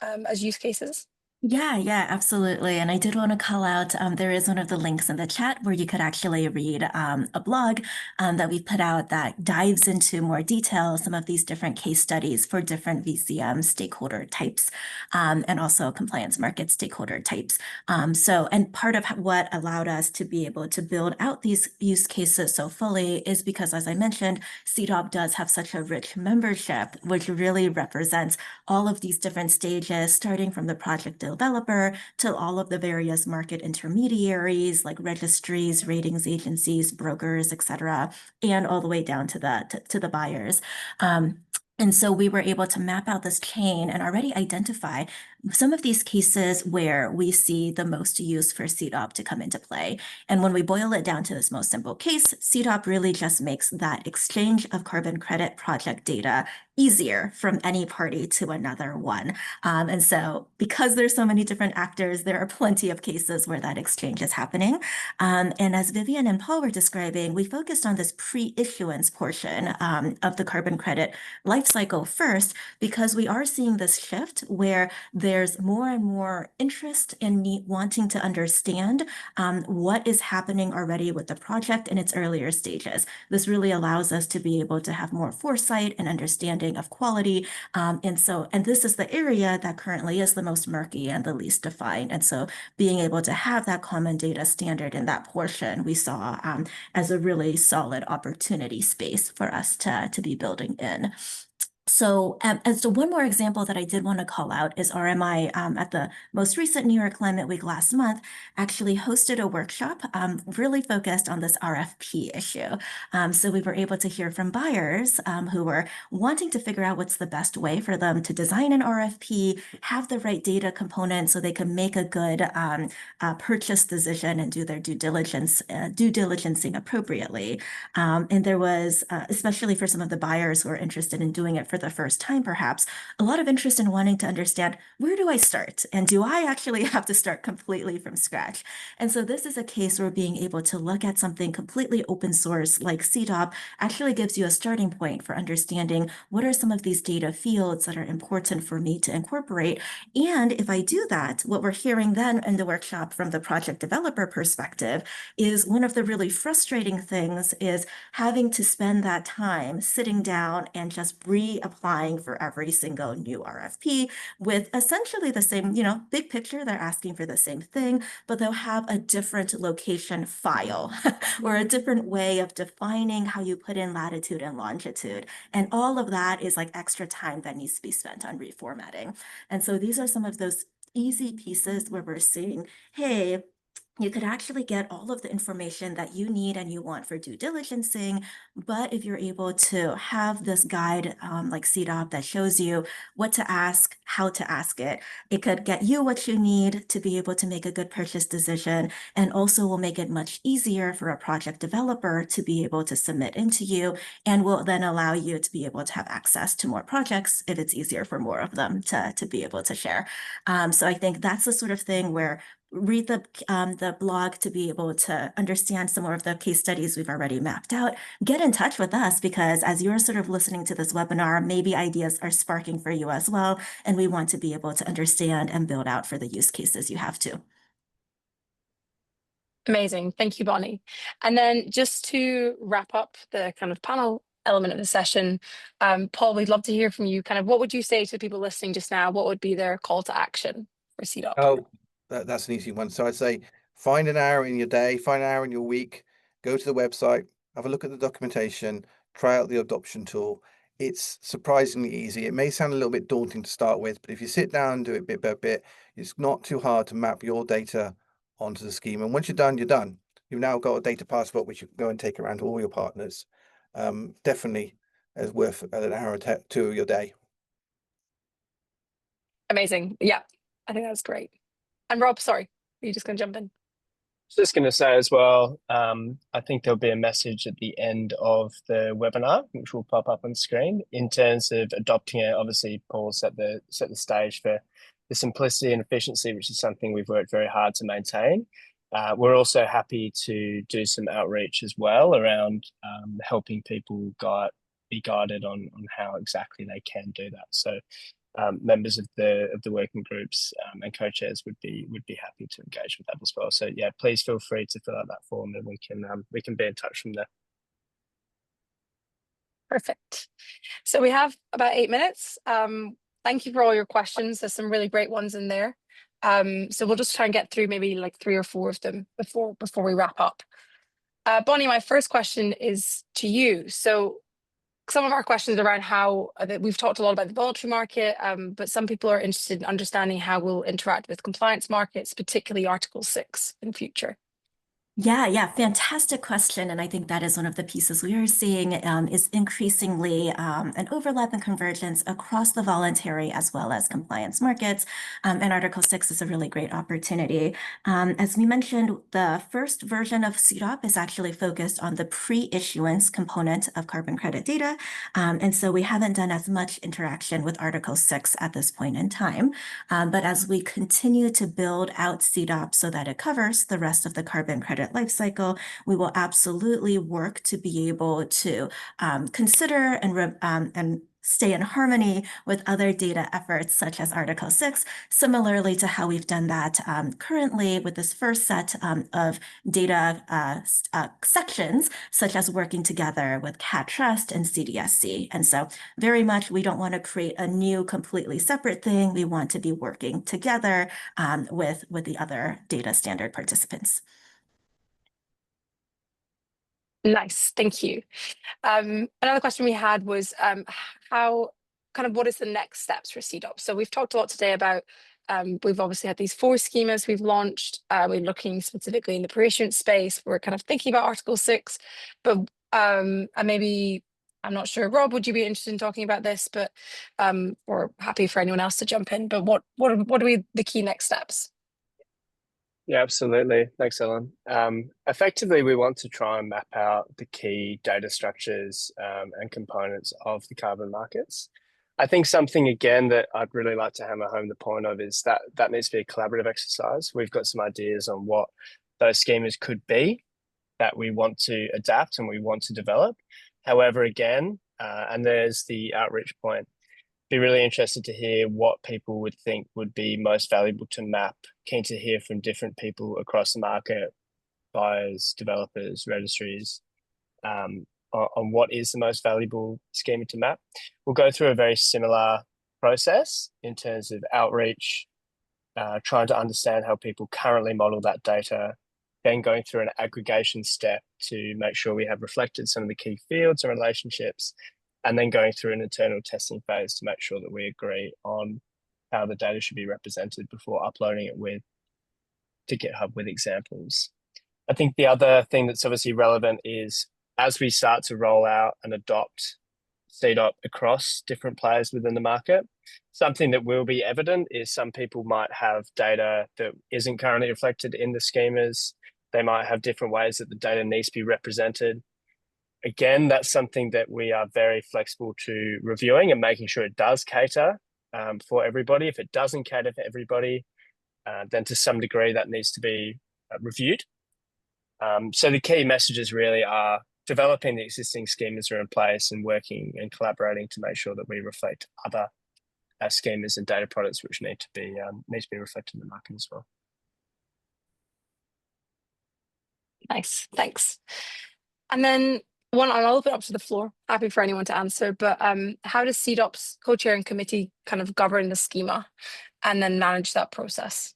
as use cases? Yeah, absolutely. And I did want to call out, there is one of the links in the chat where you could actually read a blog that we put out that dives into more detail some of these different case studies for different VCM stakeholder types and also compliance market stakeholder types. And part of what allowed us to be able to build out these use cases so fully is because, as I mentioned, CDOP does have such a rich membership, which really represents all of these different stages, starting from the project developer to all of the various market intermediaries like registries, ratings agencies, brokers, etc., and all the way down to the buyers. And so we were able to map out this chain and already identify some of these cases where we see the most use for CDOP to come into play. And when we boil it down to this most simple case, CDOP really just makes that exchange of carbon credit project data easier from any party to another one. And so because there's so many different actors, there are plenty of cases where that exchange is happening. And as Vivian and Paul were describing, we focused on this pre-issuance portion of the carbon credit lifecycle first, because we are seeing this shift where there's more and more interest in wanting to understand what is happening already with the project in its earlier stages. This really allows us to be able to have more foresight and understanding of quality. And this is the area that currently is the most murky and the least defined. And so being able to have that common data standard in that portion, we saw as a really solid opportunity space for us to be building in. So one more example that I did want to call out is RMI at the most recent New York Climate Week last month actually hosted a workshop really focused on this RFP issue. So we were able to hear from buyers who were wanting to figure out what's the best way for them to design an RFP, have the right data component so they can make a good purchase decision and do their due diligencing appropriately. And there was, especially for some of the buyers who are interested in doing it for the first time, perhaps, a lot of interest in wanting to understand, where do I start? And do I actually have to start completely from scratch? And so this is a case where being able to look at something completely open source like CDOP actually gives you a starting point for understanding what are some of these data fields that are important for me to incorporate. And if I do that, what we're hearing then in the workshop from the project developer perspective is one of the really frustrating things is having to spend that time sitting down and just applying for every single new RFP with essentially the same, big picture. They're asking for the same thing, but they'll have a different location file or a different way of defining how you put in latitude and longitude. And all of that is like extra time that needs to be spent on reformatting. And so these are some of those easy pieces where we're seeing, hey, you could actually get all of the information that you need and you want for due diligencing. But if you're able to have this guide like CDOP that shows you what to ask, how to ask it, it could get you what you need to be able to make a good purchase decision, and also will make it much easier for a project developer to be able to submit into you, and will then allow you to be able to have access to more projects if it's easier for more of them to be able to share. So I think that's the sort of thing where read the blog to be able to understand some more of the case studies we've already mapped out. Get in touch with us, because as you're sort of listening to this webinar, maybe ideas are sparking for you as well. And we want to be able to understand and build out for the use cases you have too. Amazing. Thank you, Bonnie. And then just to wrap up the kind of panel element of the session, Paul, we'd love to hear from you. Kind of what would you say to people listening just now? What would be their call to action for CDOP? Oh, that's an easy one. So I'd say find an hour in your day, find an hour in your week, go to the website, have a look at the documentation, try out the adoption tool. It's surprisingly easy. It may sound a little bit daunting to start with, but if you sit down and do it bit by bit, it's not too hard to map your data onto the schema. And once you're done, you're done. You've now got a data passport, which you can go and take around to all your partners. Definitely is worth an hour or two of your day. Amazing. Yeah, I think that's great. And Rob, sorry, are you just going to jump in? Just going to say as well, I think there'll be a message at the end of the webinar, which will pop up on screen in terms of adopting it. Obviously, Paul set the stage for the simplicity and efficiency, which is something we've worked very hard to maintain. We're also happy to do some outreach as well around helping people be guided on how exactly they can do that. So members of the working groups and co-chairs would be happy to engage with that as well. So yeah, please feel free to fill out that form, and we can be in touch from there. Perfect. So we have about 8 minutes. Thank you for all your questions. There's some really great ones in there. So we'll just try and get through maybe like 3 or 4 of them before we wrap up. Bonnie, my first question is to you. So some of our questions around how we've talked a lot about the voluntary market, but some people are interested in understanding how we'll interact with compliance markets, particularly Article 6 in future. Yeah, fantastic question. And I think that is one of the pieces we are seeing is increasingly an overlap and convergence across the voluntary as well as compliance markets. And Article 6 is a really great opportunity. As we mentioned, the first version of CDOP is actually focused on the pre-issuance component of carbon credit data. And so we haven't done as much interaction with Article 6 at this point in time. But as we continue to build out CDOP so that it covers the rest of the carbon credit life cycle, we will absolutely work to be able to consider and stay in harmony with other data efforts such as Article 6, similarly to how we've done that currently with this first set of data sections, such as working together with CAT Trust and CDSC. And so very much we don't want to create a new completely separate thing. We want to be working together with the other data standard participants. Nice, thank you. Another question we had was what is the next steps for CDOP? So we've talked a lot today about, we've obviously had these 4 schemas we've launched. We're looking specifically in the pre-issuance space. We're kind of thinking about Article 6, but and maybe, I'm not sure, Rob, would you be interested in talking about this? But or happy for anyone else to jump in, but what are the key next steps? Yeah, absolutely. Thanks, Ellen. Effectively, we want to try and map out the key data structures and components of the carbon markets. I think something, again, that I'd really like to hammer home the point of is that needs to be a collaborative exercise. We've got some ideas on what those schemas could be that we want to adapt and we want to develop. However, again, and there's the outreach point, be really interested to hear what people would think would be most valuable to map. Keen to hear from different people across the market, buyers, developers, registries, on what is the most valuable schema to map. We'll go through a very similar process in terms of outreach, trying to understand how people currently model that data, then going through an aggregation step to make sure we have reflected some of the key fields and relationships, and then going through an internal testing phase to make sure that we agree on how the data should be represented before uploading it to GitHub with examples. I think the other thing that's obviously relevant is as we start to roll out and adopt CDOP across different players within the market, something that will be evident is some people might have data that isn't currently reflected in the schemas. They might have different ways that the data needs to be represented. Again, that's something that we are very flexible to reviewing and making sure it does cater for everybody. If it doesn't cater for everybody, then to some degree that needs to be reviewed. So the key messages really are developing the existing schemas that are in place and working and collaborating to make sure that we reflect other schemas and data products which need to be reflected in the market as well. Nice, thanks. And then I'll open up to the floor. Happy for anyone to answer, but how does CDOP's co-chairing committee kind of govern the schema and then manage that process?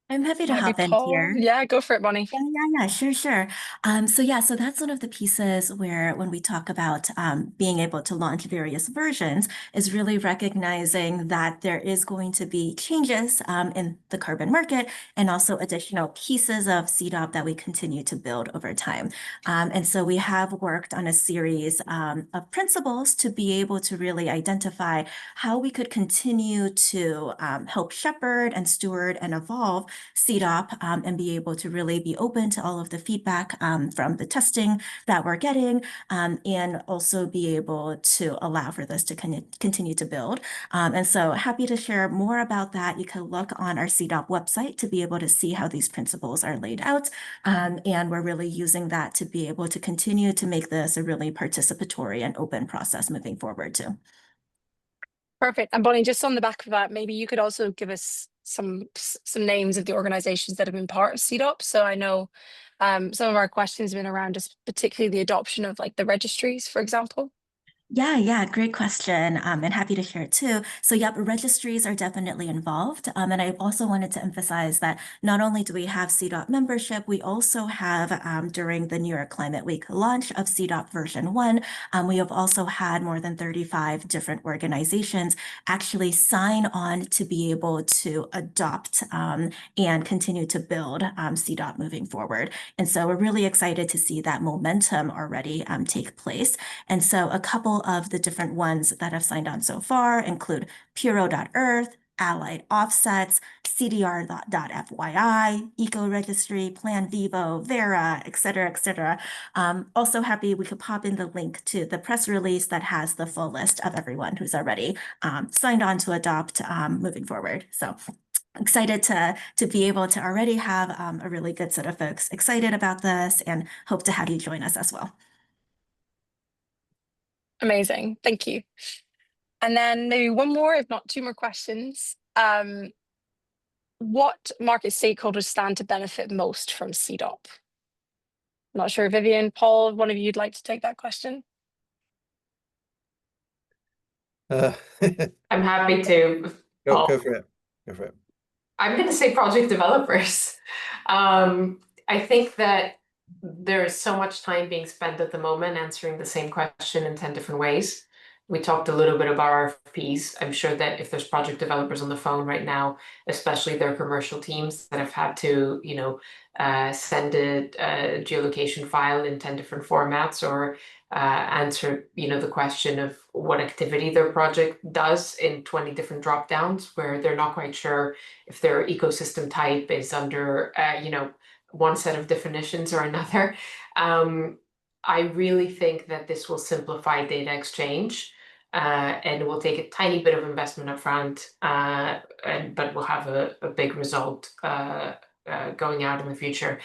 I'm happy to Maybe hop in Paul? here. Yeah, go for it, Bonnie. Yeah, sure. So that's one of the pieces where when we talk about being able to launch various versions is really recognizing that there is going to be changes in the carbon market and also additional pieces of CDOP that we continue to build over time. And so we have worked on a series of principles to be able to really identify how we could continue to help shepherd and steward and evolve CDOP and be able to really be open to all of the feedback from the testing that we're getting and also be able to allow for this to continue to build. And so happy to share more about that. You can look on our CDOP website to be able to see how these principles are laid out. And we're really using that to be able to continue to make this a really participatory and open process moving forward too. Perfect. And Bonnie, just on the back of that, maybe you could also give us some names of the organizations that have been part of CDOP. So I know some of our questions have been around just particularly the adoption of like the registries, for example. Yeah, great question. And happy to share it too. So yep, registries are definitely involved. And I also wanted to emphasize that not only do we have CDOP membership, we also have during the New York Climate Week launch of CDOP version 1, we have also had more than 35 different organizations actually sign on to be able to adopt and continue to build CDOP moving forward. And so we're really excited to see that momentum already take place. And so a couple of the different ones that have signed on so far include Puro.earth, Allied Offsets, CDR.FYI, Eco Registry, Plan Vivo, Vera, et cetera. Also happy we could pop in the link to the press release that has the full list of everyone who's already signed on to adopt moving forward. So excited to be able to already have a really good set of folks excited about this and hope to have you join us as well. Amazing. Thank you. And then maybe one more, if not two more questions. What market stakeholders stand to benefit most from CDOP? I'm not sure, Vivian, Paul, one of you would like to take that question? I'm happy to. Go for it. Go for it. I'm going to say project developers. I think that there is so much time being spent at the moment answering the same question in 10 different ways. We talked a little bit about RFPs. I'm sure that if there's project developers on the phone right now, especially their commercial teams that have had to, send a geolocation file in 10 different formats or answer, the question of what activity their project does in 20 different dropdowns where they're not quite sure if their ecosystem type is under, one set of definitions or another. I really think that this will simplify data exchange and will take a tiny bit of investment up front, but will have a big result going out in the future.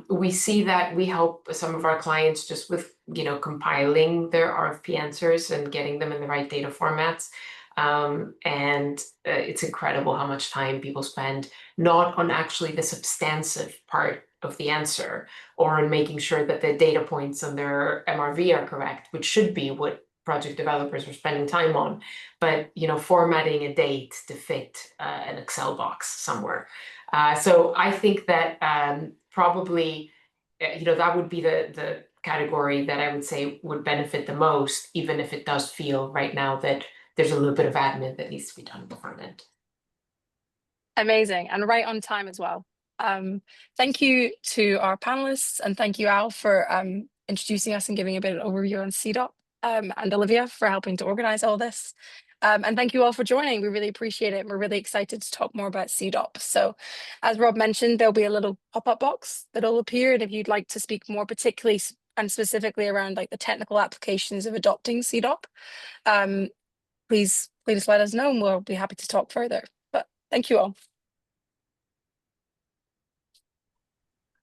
We see that we help some of our clients just with, compiling their RFP answers and getting them in the right data formats. And it's incredible how much time people spend not on actually the substantive part of the answer, or in making sure that the data points on their MRV are correct, which should be what project developers are spending time on, but formatting a date to fit an Excel box somewhere. So I think that probably that would be the category that I would say would benefit the most, even if it does feel right now that there's a little bit of admin that needs to be done at the front end. Amazing, and right on time as well. Thank you to our panelists, and thank you, Al, for introducing us and giving a bit of an overview on CDOP, and Olivia for helping to organize all this. And thank you all for joining. We really appreciate it. We're really excited to talk more about CDOP. So as Rob mentioned, there'll be a little pop-up box that'll appear. And if you'd like to speak more particularly and specifically around like the technical applications of adopting CDOP, please let us know and we'll be happy to talk further. But thank you all.